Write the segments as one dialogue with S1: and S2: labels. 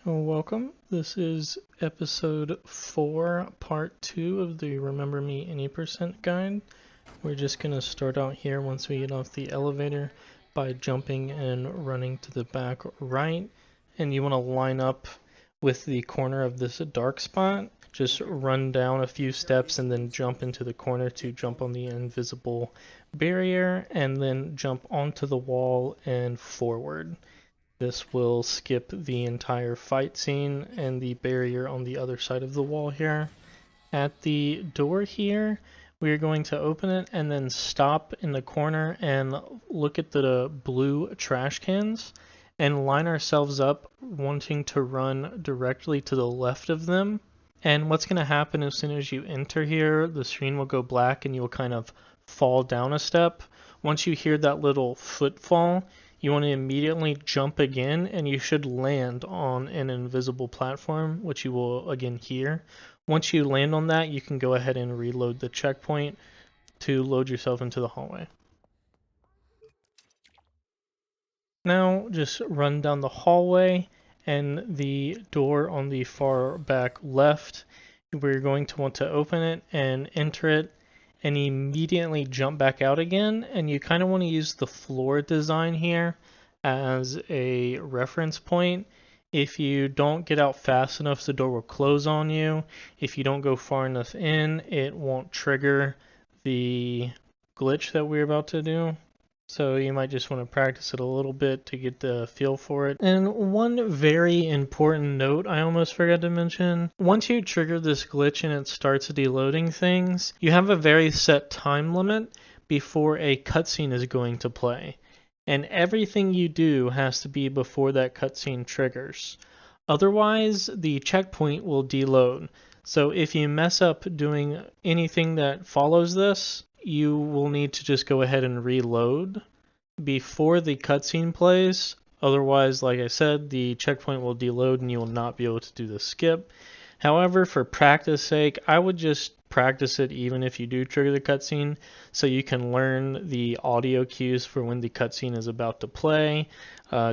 S1: Welcome. This is episode 4, part 2 of the Remember Me Any Percent guide. We're just going to start out here once we get off the elevator by jumping and running to the back right. And you want to line up with the corner of this dark spot. Just run down a few steps and then jump into the corner to jump on the invisible barrier, and then jump onto the wall and forward. This will skip the entire fight scene and the barrier on the other side of the wall here. At the door here, we are going to open it and then stop in the corner and look at the blue trash cans and line ourselves up, wanting to run directly to the left of them. And what's going to happen as soon as you enter here, the screen will go black and you'll kind of fall down a step. Once you hear that little footfall, you want to immediately jump again, and you should land on an invisible platform, which you will again hear. Once you land on that, you can go ahead and reload the checkpoint to load yourself into the hallway. Now just run down the hallway, and the door on the far back left, we're going to want to open it and enter it and immediately jump back out again. And you kind of want to use the floor design here as a reference point. If you don't get out fast enough, the door will close on you. If you don't go far enough in, it won't trigger the glitch that we're about to do. So you might just want to practice it a little bit to get the feel for it. And one very important note I almost forgot to mention, once you trigger this glitch and it starts deloading things, you have a very set time limit before a cutscene is going to play. And everything you do has to be before that cutscene triggers. Otherwise, the checkpoint will deload. So if you mess up doing anything that follows this, you will need to just go ahead and reload before the cutscene plays. Otherwise, like I said, the checkpoint will deload and you will not be able to do the skip. However, for practice sake, I would just practice it even if you do trigger the cutscene, so you can learn the audio cues for when the cutscene is about to play,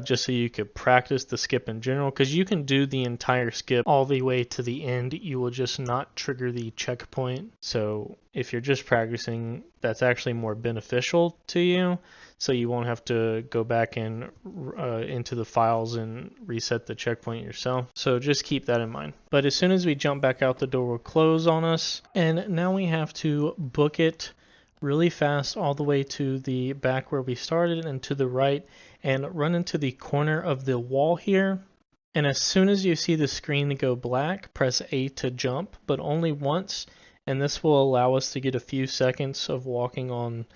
S1: just so you could practice the skip in general, because you can do the entire skip all the way to the end. You will just not trigger the checkpoint. So if you're just practicing, that's actually more beneficial to you, so you won't have to go back and into the files and reset the checkpoint yourself. So just keep that in mind. But as soon as we jump back out, the door will close on us, and now we have to book it really fast all the way to the back where we started and to the right, and run into the corner of the wall here. And as soon as you see the screen go black, press A to jump, but only once, and this will allow us to get a few seconds of walking on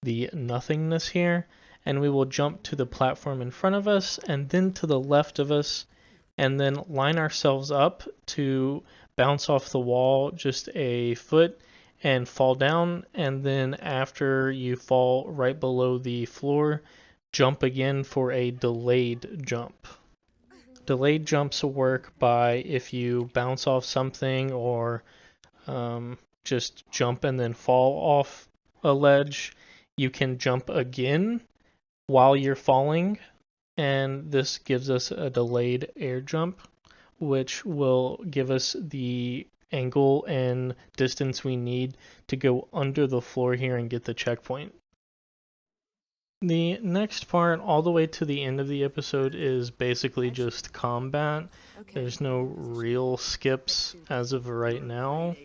S1: the nothingness here. And we will jump to the platform in front of us and then to the left of us, and then line ourselves up to bounce off the wall just a foot and fall down. And then after you fall right below the floor, jump again for a delayed jump. Delayed jumps work by if you bounce off something or just jump and then fall off a ledge, you can jump again while you're falling, and this gives us a delayed air jump, which will give us the angle and distance we need to go under the floor here and get the checkpoint. The next part, all the way to the end of the episode, is basically just combat. There's no real skips as of right now,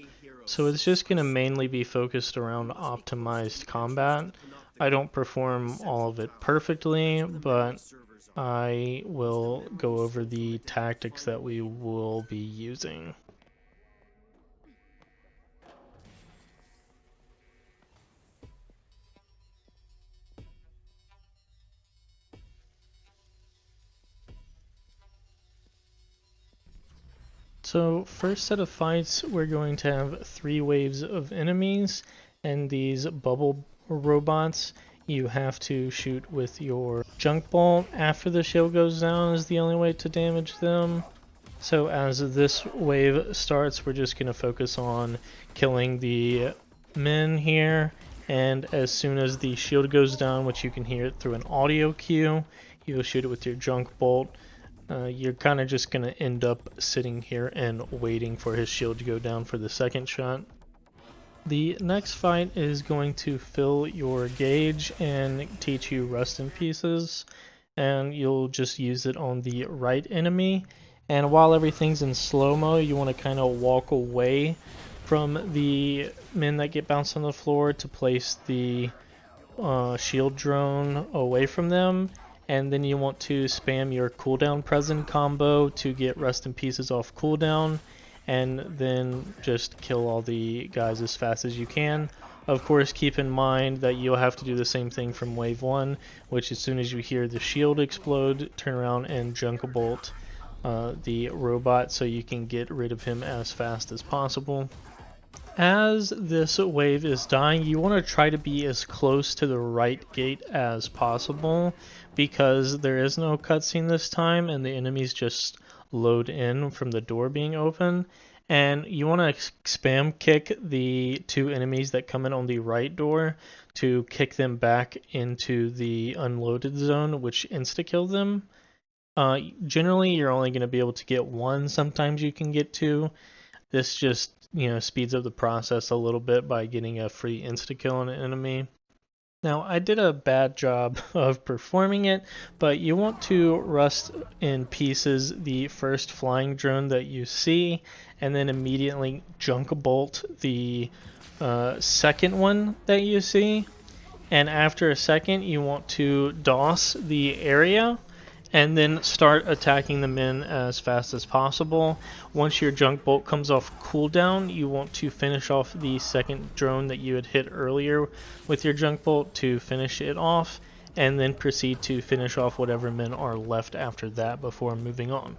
S1: so it's just going to mainly be focused around optimized combat. I don't perform all of it perfectly, but I will go over the tactics that we will be using. So first set of fights, we're going to have 3 waves of enemies, and these bubble robots you have to shoot with your junk bolt after the shield goes down is the only way to damage them. So as this wave starts, we're just going to focus on killing the men here, and as soon as the shield goes down, which you can hear it through an audio cue, you'll shoot it with your junk bolt you're kind of just going to end up sitting here and waiting for his shield to go down for the second shot. The next fight is going to fill your gauge and teach you rest in pieces, and you'll just use it on the right enemy. And while everything's in slow-mo, you want to kind of walk away from the men that get bounced on the floor to place the shield drone away from them, and then you want to spam your cooldown present combo to get rest in pieces off cooldown, and then just kill all the guys as fast as you can. Of course, keep in mind that you'll have to do the same thing from wave 1, which as soon as you hear the shield explode, turn around and junk bolt the robot so you can get rid of him as fast as possible. As this wave is dying, you want to try to be as close to the right gate as possible, because there is no cutscene this time and the enemies just load in from the door being open. And you want to spam kick the 2 enemies that come in on the right door to kick them back into the unloaded zone, which insta-kill them. Generally, you're only going to be able to get 1. Sometimes you can get 2. This just, speeds up the process a little bit by getting a free insta-kill on an enemy. Now, I did a bad job of performing it, but you want to rust in pieces the first flying drone that you see, and then immediately junk bolt the second one that you see. And after a second, you want to DOS the area, and then start attacking the men as fast as possible. Once your junk bolt comes off cooldown, you want to finish off the second drone that you had hit earlier with your junk bolt to finish it off, and then proceed to finish off whatever men are left after that before moving on.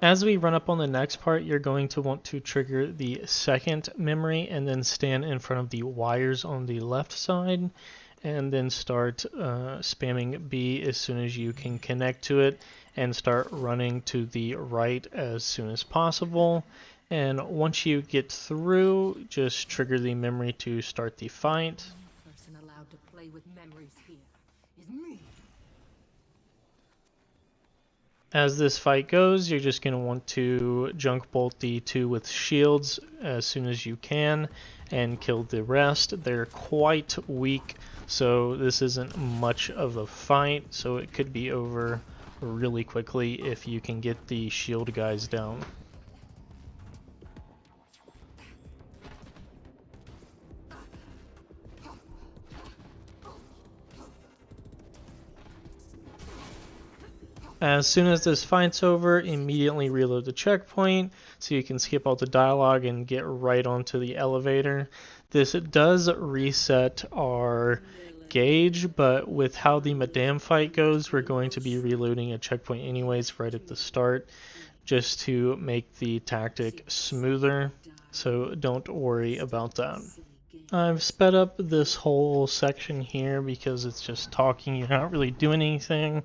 S1: As we run up on the next part, you're going to want to trigger the second memory and then stand in front of the wires on the left side, and then start spamming B as soon as you can connect to it, and start running to the right as soon as possible. And once you get through, just trigger the memory to start the fight.
S2: The person allowed to play with memories here is me.
S1: As this fight goes, you're just going to want to junk bolt the 2 with shields as soon as you can and kill the rest. They're quite weak, so this isn't much of a fight, so it could be over really quickly if you can get the shield guys down. As soon as this fight's over, immediately reload the checkpoint so you can skip all the dialogue and get right onto the elevator. This does reset our gauge, but with how the Madame fight goes, we're going to be reloading a checkpoint anyways right at the start, just to make the tactic smoother, so don't worry about that. I've sped up this whole section here because it's just talking, you're not really doing anything.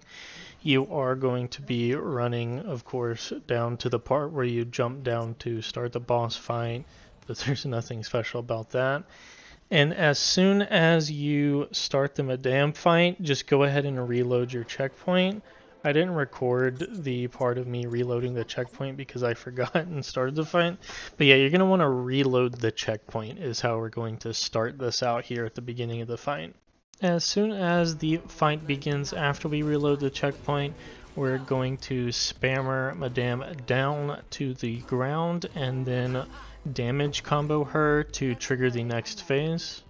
S1: You are going to be running, of course, down to the part where you jump down to start the boss fight, but there's nothing special about that. And as soon as you start the Madame fight, just go ahead and reload your checkpoint. I didn't record the part of me reloading the checkpoint because I forgot and started the fight. But yeah, you're going to want to reload the checkpoint is how we're going to start this out here at the beginning of the fight. As soon as the fight begins after we reload the checkpoint, we're going to spammer Madame down to the ground and then damage combo her to trigger the next phase.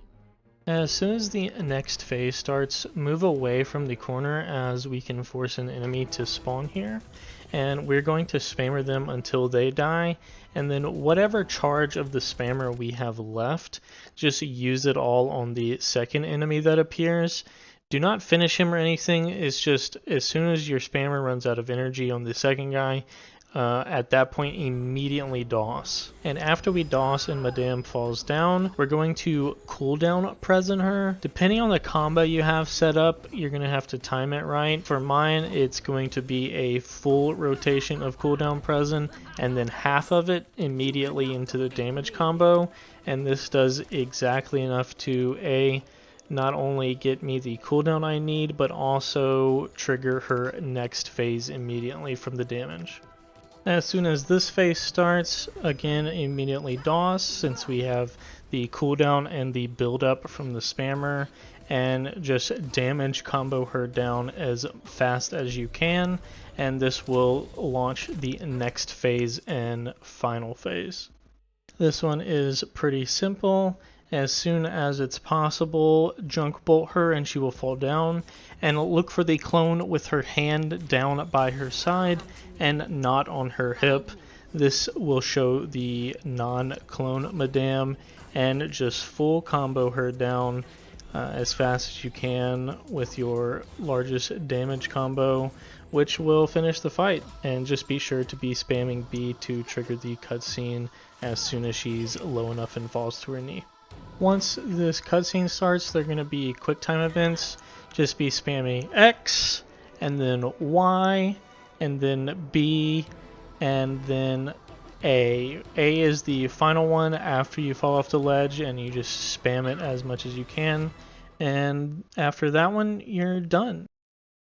S1: As soon as the next phase starts, move away from the corner as we can force an enemy to spawn here, and we're going to spammer them until they die, and then whatever charge of the spammer we have left, just use it all on the second enemy that appears. Do not finish him or anything, it's just as soon as your spammer runs out of energy on the second guy, at that point immediately DOS. And after we DOS and Madame falls down, we're going to cooldown present her. Depending on the combo you have set up, you're going to have to time it right. For mine, it's going to be a full rotation of cooldown present and then half of it immediately into the damage combo. And this does exactly enough to not only get me the cooldown I need, but also trigger her next phase immediately from the damage. As soon as this phase starts, again immediately DOS, since we have the cooldown and the build-up from the spammer, and just damage combo her down as fast as you can, and this will launch the next phase and final phase. This one is pretty simple. As soon as it's possible, junk bolt her and she will fall down, and look for the clone with her hand down by her side and not on her hip. This will show the non-clone Madame, and just full combo her down as fast as you can with your largest damage combo, which will finish the fight. And just be sure to be spamming B to trigger the cutscene as soon as she's low enough and falls to her knee. Once this cutscene starts, they're going to be quick time events. Just be spamming X, and then Y, and then B, and then A. A is the final one after you fall off the ledge, and you just spam it as much as you can. And after that one, you're done.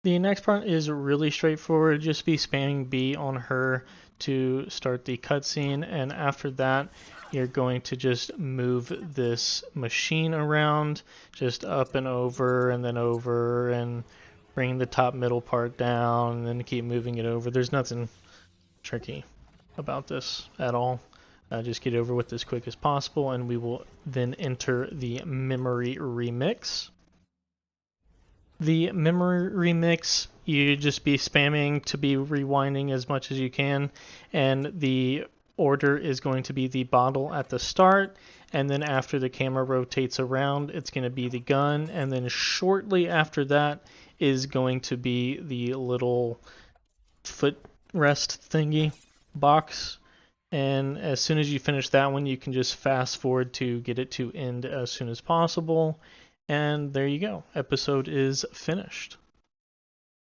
S1: The next part is really straightforward. Just be spamming B on her to start the cutscene, and after that, you're going to just move this machine around, just up and over, and bring the top middle part down, and then keep moving it over. There's nothing tricky about this at all. Just get over with as quick as possible, and we will then enter the memory remix. The memory remix, you just be spamming to be rewinding as much as you can, and the order is going to be the bottle at the start, and then after the camera rotates around, it's going to be the gun, and then shortly after that is going to be the little footrest thingy box. And as soon as you finish that one, you can just fast forward to get it to end as soon as possible. And there you go. Episode is finished.